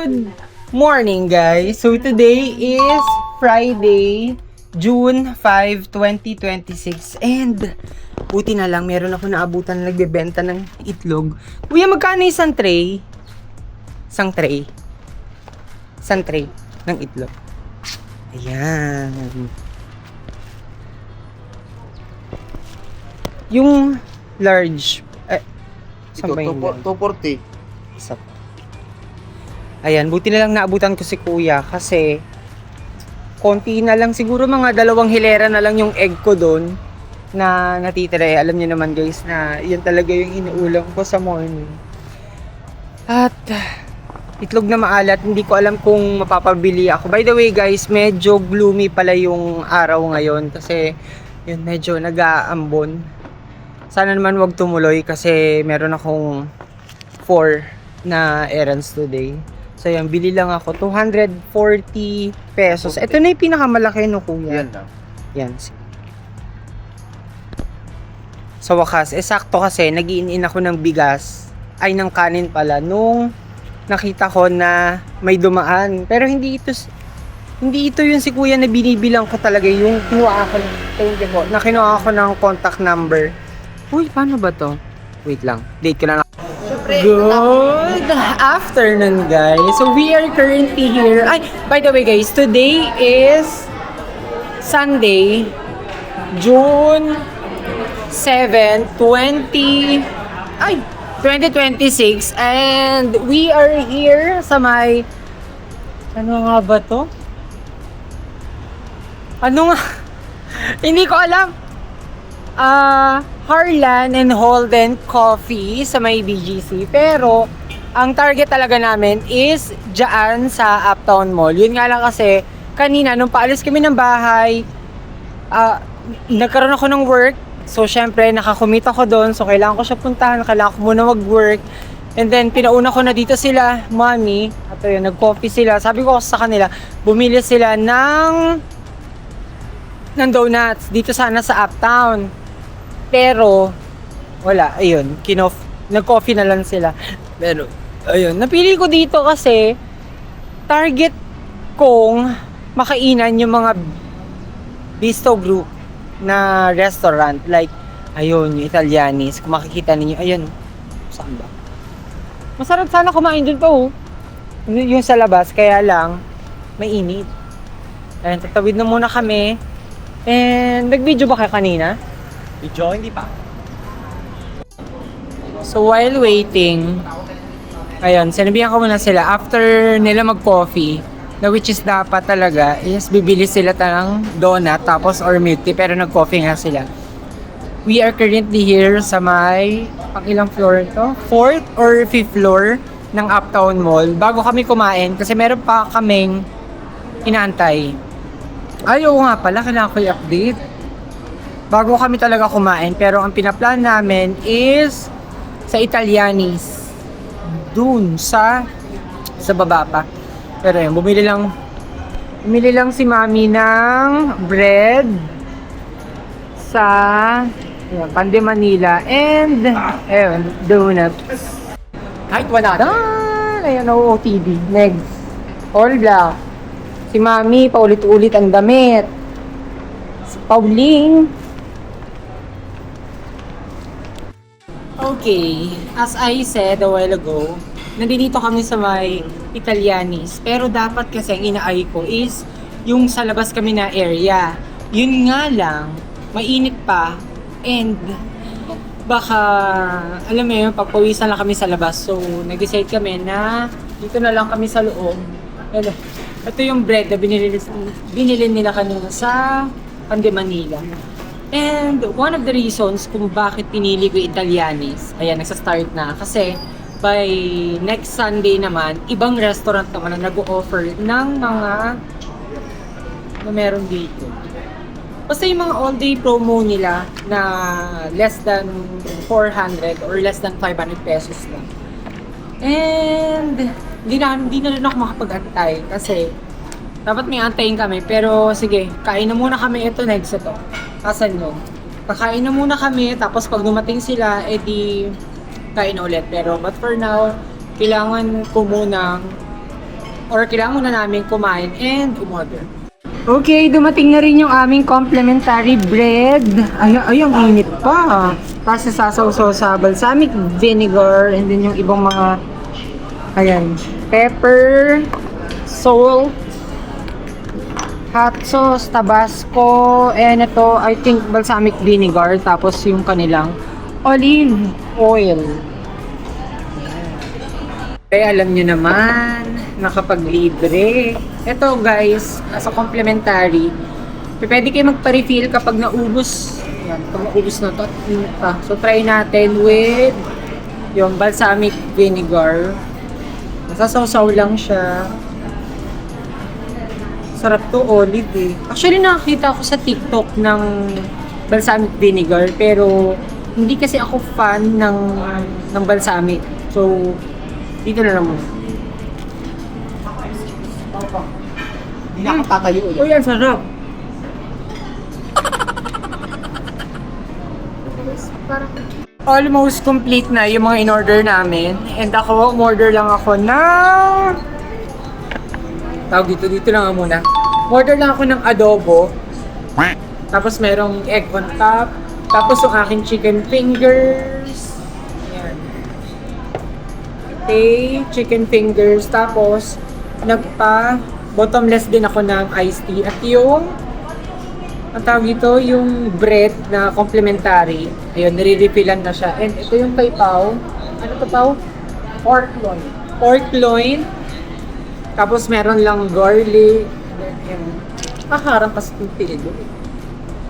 Good morning, guys. So today is Friday, June 5, 2026. And buti na lang, meron ako naabutan na nagbebenta ng itlog. Kuya, magkano isang tray? Isang tray? Isang tray ng itlog. Ayan. Yung large. Ito, 240. Isa pa. Ayan, buti na lang naabutan ko si kuya kasi konti na lang, siguro mga 2 hilera na lang yung egg ko doon na natitira. Alam niyo naman guys na yun talaga yung inuulam ko sa morning. At itlog na maalat, hindi ko alam kung mapapabili ako. By the way guys, medyo gloomy pala yung araw ngayon kasi yun, medyo nag-aambon. Sana naman wag tumuloy kasi meron akong 4 na errands today. So yan, bili lang ako 240 pesos. Ito na yung pinakamalaki no kuya. Yan lang. Yan. Sa wakas, sakto kasi nag-iin ako ng bigas, ay ng kanin pala, nung nakita ko na may dumaan. Pero hindi ito yung si kuya na binibilang ko talaga, yung kinuha ako ng contact number. Uy, paano ba to? Wait lang, date ko na. Good afternoon, guys. So we are currently here. Ay, by the way, guys, today is Sunday, June 7, 2026, and we are here sa may, ano nga ba to? Ano nga? Hindi ko alam. Harlan and Holden Coffee sa may BGC. Pero, ang target talaga namin is dyan sa Uptown Mall. Yun nga lang kasi, kanina, nung paalis kami ng bahay, nagkaroon ako ng work. So, syempre, nakakumit ako doon. So, kailangan ko siya puntahan. Kailangan ko muna mag-work. And then, pinauna ko na dito sila, mommy. At yun, nag-coffee sila. Sabi ko sa kanila, bumili sila ng donuts dito sana sa Uptown. Pero, wala, ayun, nag-coffee na lang sila. Pero, ayun, napili ko dito kasi, target kong makainan yung mga bistro group na restaurant. Like, ayun, yung Italianis. Kung makikita ninyo, ayun, saan ba? Masarap sana kumain dun po. Yung sa labas, kaya lang, mainit. Ayun, tatawid na muna kami. And, nag-video ba kayo kanina? Video, hindi pa. So while waiting, ayun, sinabihan ko muna sila, after nila mag-coffee, na which is dapat talaga, is bibili sila ng donut, tapos or milk tea, pero nag-coffee nga sila. We are currently here sa may, pang ilang floor to? 4th or 5th floor ng Uptown Mall. Bago kami kumain, kasi meron pa kaming inaantay. Ay, oo nga pala, kailangan ko i-update. Bago kami talaga kumain, pero ang pinaplan namin is sa Italianis. Dun sa baba pa. Pero yun, bumili lang si mami ng bread sa Pande Manila and donuts. Kahit wala. Ayan, OOTD. Next. All black. Si mami, paulit-ulit ang damit. Si Pauline. Okay, as I said a while ago, nandito kami sa may Italianis. Pero dapat kasi ang inaay ko is yung sa labas kami na area. Yun nga lang, mainit pa and baka, alam mo yun, pagpawisan lang kami sa labas. So, nag-decide kami na dito na lang kami sa loob. Ito yung bread na binili nila kanina sa Pande Manila. And one of the reasons kung bakit pinili ko Italianis, ayan, nagsa-start na. Kasi by next Sunday naman, ibang restaurant naman na nag-o-offer ng mga na meron dito. Basta yung mga all-day promo nila na less than 400 or less than 500 pesos lang. And hindi na rin ako makapag-antay kasi dapat may antayin kami. Pero sige, kain na muna kami. Ito, next ito. Asan yun? Kakain na muna kami, tapos pag dumating sila, edi kain ulit. Pero, but for now, kailangan ko munang or kailangan muna namin kumain and umorder. Okay, dumating na rin yung aming complimentary bread. Ay, ang init pa. Kasi sasaw-saw sa balsamic vinegar and then yung ibang mga, ayan, pepper, salt, hot sauce, tabasco, and ito, I think, balsamic vinegar, tapos yung kanilang olive oil. Kaya alam nyo naman, nakapaglibre. Ito guys, as a complimentary, pwede kayo magpa-refill kapag naubos. Yan, pag naubos na to, so try natin with yung balsamic vinegar. Nasasawsaw lang siya. Sarap to, olive eh. Actually, nakakita ako sa TikTok ng balsamic vinegar, pero hindi kasi ako fan ng balsamic. So, dito na lang muna. Hindi na ako tatayo ulit. Uy, ang sarap. Almost complete na yung mga in-order namin. And ako, umorder lang ako ng... Tawag dito lang muna. Order lang ako ng adobo. Tapos merong egg on top. Tapos yung aking chicken fingers. Ayan. Okay, chicken fingers. Tapos, bottomless din ako ng iced tea. At yung, ang tawag dito, yung bread na complimentary. Ayun, nire-refillan na siya. And ito yung kay Pao. Ano to, Pao? Pork loin. Pork loin. Tapos meron lang garlic. Kaharang kasi yung tinidor.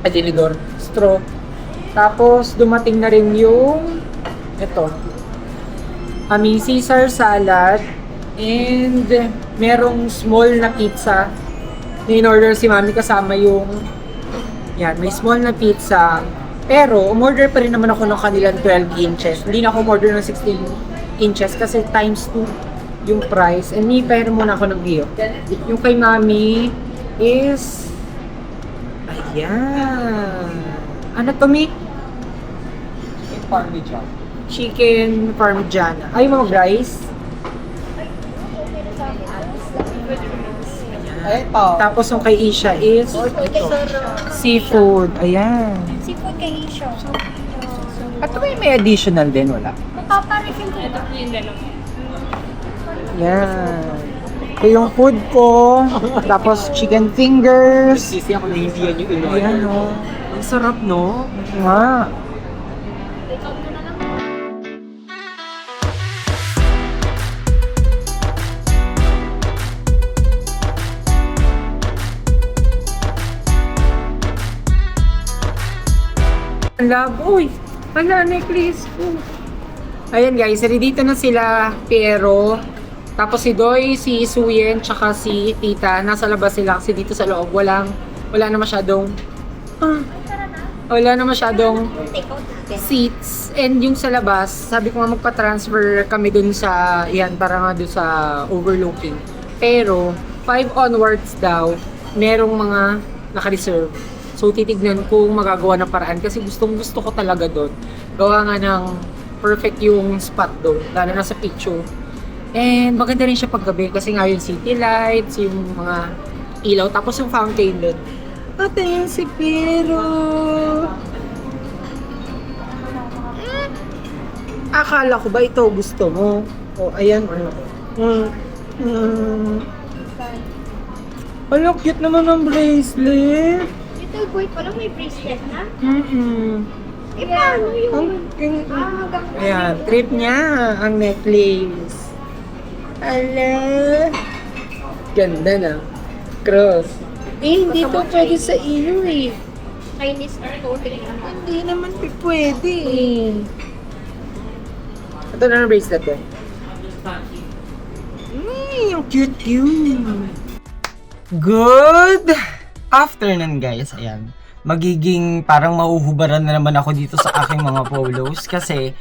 Tinidor. Straw. Tapos dumating na rin yung ito. Caesar salad. And merong small na pizza. In-order si Mami kasama yung yan, may small na pizza. Pero umorder pa rin naman ako ng kanilang 12 inches. Hindi na ako umorder ng 16 inches kasi times 2 yung price. And may pera muna ako ng iyo. Yung kay Mami is ayan. Ano to, Mi? Yung parmesan. Chicken parmigiana. Ay, mga rice. Ay, ito. Tapos yung kay Isha is seafood. Ayan. Seafood kay Isha. At may additional din, wala? Magpaparefill ko ito. Yung dalawa. Yan. Ito yung food ko. Tapos chicken fingers. Sisi ako na hindi yan yung in-order. Ayan o. Ang sarap no? Nga. Ang labo. Uy! Hala, necklace ko. Ayan guys, dito na sila, Piero. Tapos si Doy, si Suyen, tsaka si Tita. Nasa labas sila kasi dito sa loob wala na masyadong seats. And yung sa labas, sabi ko nga magpa-transfer kami dun sa, yan, para nga dun sa overlooking. Pero, 5 onwards daw, merong mga naka-reserve. So, titignan kung magagawa ng paraan kasi gustong-gusto ko talaga doon. Gawa nga ng perfect yung spot doon, lalo na sa picture. And maganda rin siya paggabi kasi nga yung city lights, yung mga ilaw, tapos yung fountain doon. At ayun si Pero. Akala ko ba ito gusto mo? O, ayan. Ala, cute naman ng bracelet. Little boy pa lang may bracelet na. Eh, Yeah. paano yun? Ang, Hanggang ayan, trip niya ang necklace. Ala. Ganda na. Cross. Eh, hindi to pwede sa iyo eh. Chinese coating naman. Hindi naman pwede eh. Ito na ang bracelet ko. Ang cute yun. Good afternoon guys. Ayan. Magiging parang mahuhubaran na naman ako dito sa aking mga polos kasi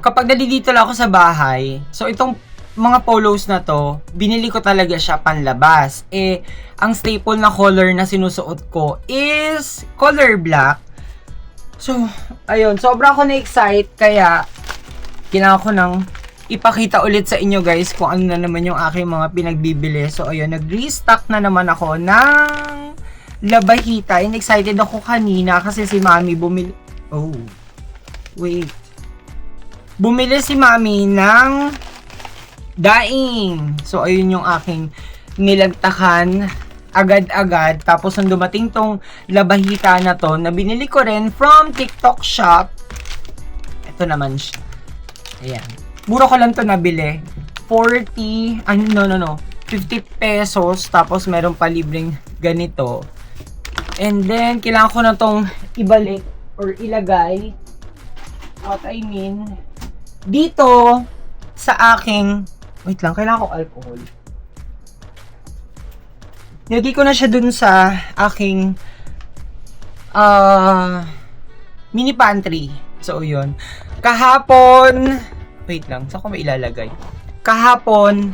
kapag nandito lang ako sa bahay, so itong mga polos na to, binili ko talaga siya panlabas. Eh, ang staple na color na sinusuot ko is color black. So, ayun, sobra ako na-excite kaya kailangan ko ng ipakita ulit sa inyo guys kung ano na naman yung aking mga pinagbibili. So ayun, nag-restock na naman ako ng labahita. And excited ako kanina kasi si Mami bumili. Oh, wait. Bumili si Mami ng daing. So ayun yung aking nilagtakan agad-agad. Tapos nung dumating tong labahita na to, na binili ko rin from TikTok shop. Ito naman siya. Ayan. Mura ko lang to nabili. 40, 50 pesos. Tapos meron pa libreng ganito. And then, kailangan ko na tong ibalik or ilagay. What I mean, dito sa aking, wait lang, kailangan ko alcohol. Nilagay ko na siya dun sa aking mini pantry. So, yun. Kahapon, wait lang, saan ko ba ilalagay? Kahapon,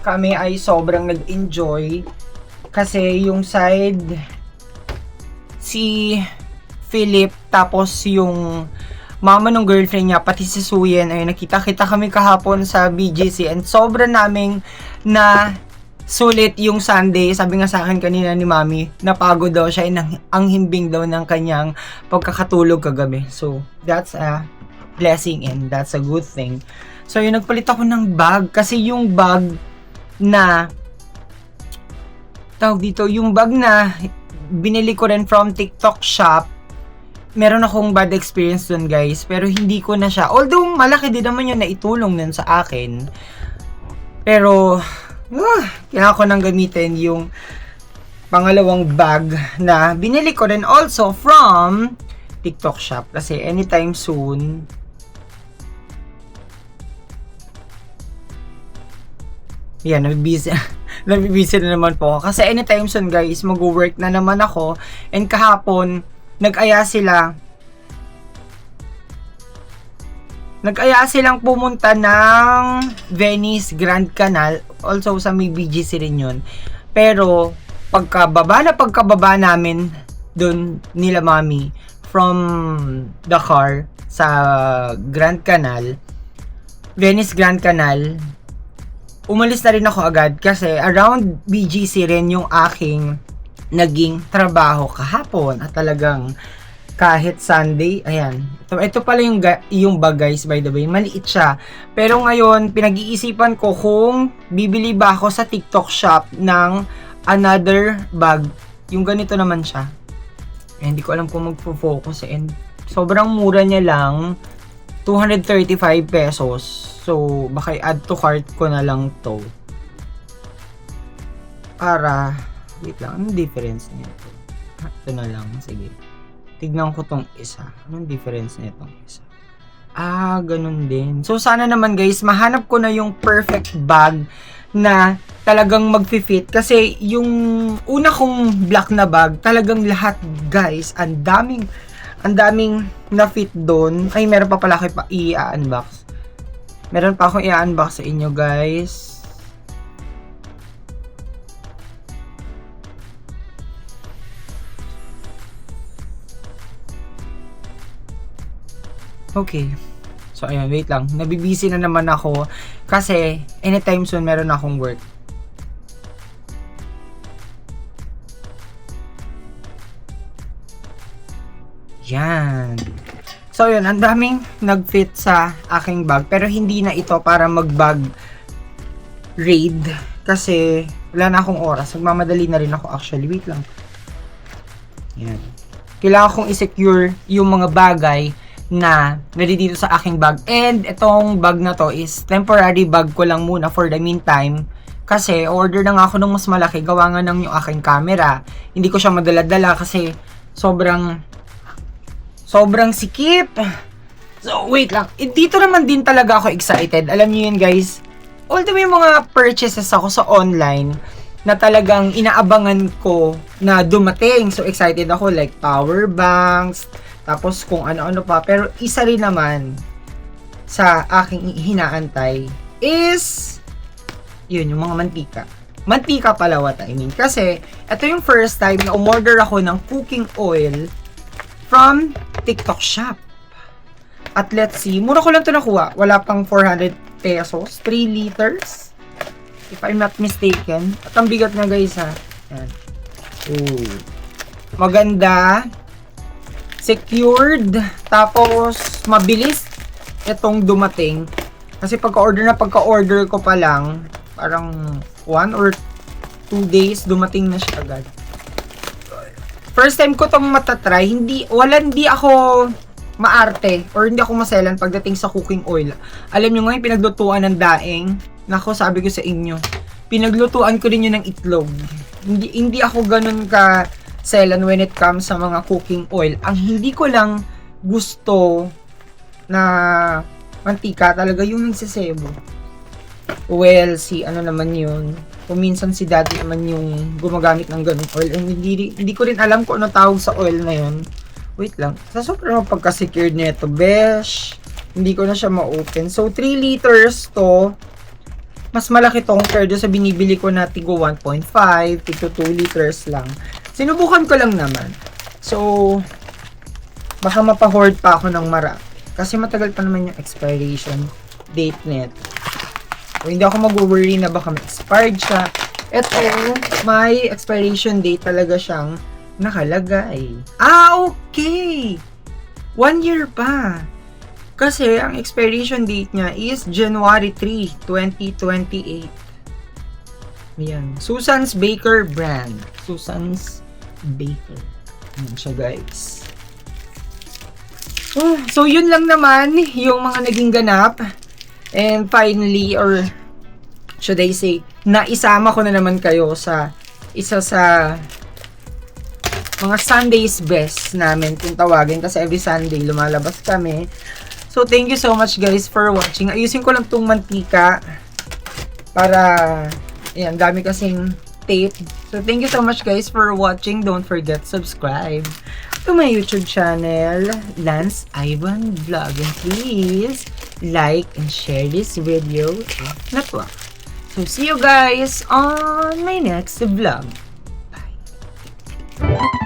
kami ay sobrang nag-enjoy kasi yung side si Philip tapos yung mama ng girlfriend niya pati si Suyen ay nakita-kita kami kahapon sa BGC and sobra naming na sulit yung Sunday. Sabi nga sa akin kanina ni Mami, napagod daw siya, ang himbing daw ng kanyang pagkakatulog kagabi. So, that's a blessing and that's a good thing. So, yun, nagpalit ako ng bag kasi yung bag na tawag dito, yung bag na binili ko rin from TikTok shop, meron akong bad experience dun guys, pero hindi ko na siya, although malaki din naman yun na itulong nun sa akin, pero kailangan ko nang gamitin yung pangalawang bag na binili ko rin also from TikTok shop kasi anytime soon yan, nabibisi na naman po ako. Kasi anytime soon guys, mag-work na naman ako. And kahapon, nag-aya silang pumunta ng Venice Grand Canal. Also sa may BGC rin yun. Pero, pagkababa namin dun nila Mami from the car sa Grand Canal, Venice Grand Canal, umalis na rin ako agad kasi around BGC rin yung aking naging trabaho kahapon at talagang kahit Sunday, ayan. Ito pala yung bag guys, by the way, maliit siya. Pero ngayon, pinag-iisipan ko kung bibili ba ako sa TikTok shop ng another bag. Yung ganito naman siya. Hindi ko alam kung magpo-focus and sobrang mura niya lang, 235 pesos. So, baka i-add to cart ko na lang to. Para, wait lang, anong difference niya to? Ito na lang, sige. Tignan ko tong isa. Anong difference niya tong isa? Ganun din. So, sana naman guys, mahanap ko na yung perfect bag na talagang mag-fit. Kasi, yung una kong black na bag, talagang lahat guys, ang daming na-fit doon. Ay, meron pa pala kayo pa i-unbox. Meron pa akong i-unbox sa inyo, guys. Okay. So, ayun, wait lang. Nabibisi na naman ako kasi anytime soon meron akong work. Yan. So, yun. Ang daming nag-fit sa aking bag. Pero hindi na ito para mag-bag raid. Kasi wala na akong oras. Magmamadali na rin ako actually. Wait lang. Yan. Kailangan kong i-secure yung mga bagay na nandito sa aking bag. And itong bag na to is temporary bag ko lang muna for the meantime. Kasi order na nga ako ng mas malaki. Gawa nga ng yung aking camera. Hindi ko siya madala-dala kasi sobrang sikip. So, wait lang. Dito naman din talaga ako excited. Alam niyo yun, guys. Although may mga purchases ako sa online na talagang inaabangan ko na dumating. So, excited ako. Like, power banks. Tapos, kung ano-ano pa. Pero, isa rin naman sa aking hinaantay is yun, yung mga mantika. Mantika pala what I mean. Kasi, ito yung first time na umorder ako ng cooking oil from TikTok shop. At let's see, mura ko lang to nakuha. Wala pang 400 pesos. 3 liters. If I'm not mistaken. At ang bigat na guys ha. Yan. Ooh. Maganda. Secured. Tapos, mabilis itong dumating. Kasi pagka-order ko pa lang, parang 1 or 2 days, dumating na siya agad. First time ko tong matatry, hindi ako maarte or hindi ako maselan pagdating sa cooking oil. Alam nyo nga yung pinaglutuan ng daing. Nako, sabi ko sa inyo, pinaglutuan ko din yun ng itlog. Hindi ako ganun ka selan when it comes sa mga cooking oil. Ang hindi ko lang gusto na mantika talaga yung nagsisebo. Well, ano naman yun. Kung minsan si daddy naman yung gumagamit ng ganung oil. And hindi ko rin alam kung ano tawag sa oil na yun. Wait lang. Sa sobrang pagka-secured nito, besh. Hindi ko na siya ma-open. So, 3 liters to. Mas malaki to compared sa binibili ko na tigo 1.5, tigo 2 liters lang. Sinubukan ko lang naman. So, baka mapa-hoard pa ako ng marami. Kasi matagal pa naman yung expiration date net. So, hindi ako mag-worry na baka ma-expired siya. Ito, may expiration date talaga siyang nakalagay. Okay! 1 year pa. Kasi, ang expiration date niya is January 3, 2028. Ayan. Susan's Baker brand. Susan's Baker. Ayan siya, guys. So, yun lang naman yung mga naging ganap. And finally, or should I say, naisama ko na naman kayo sa isa sa mga Sunday's best namin kung tawagin kasi every Sunday lumalabas kami. So thank you so much guys for watching. Ayusin ko lang tong mantika para ayan, dami kasing tape. So thank you so much guys for watching. Don't forget subscribe to my YouTube channel, Lance Ivan Vlog, and please like and share this video if not well. So see you guys on my next vlog. Bye.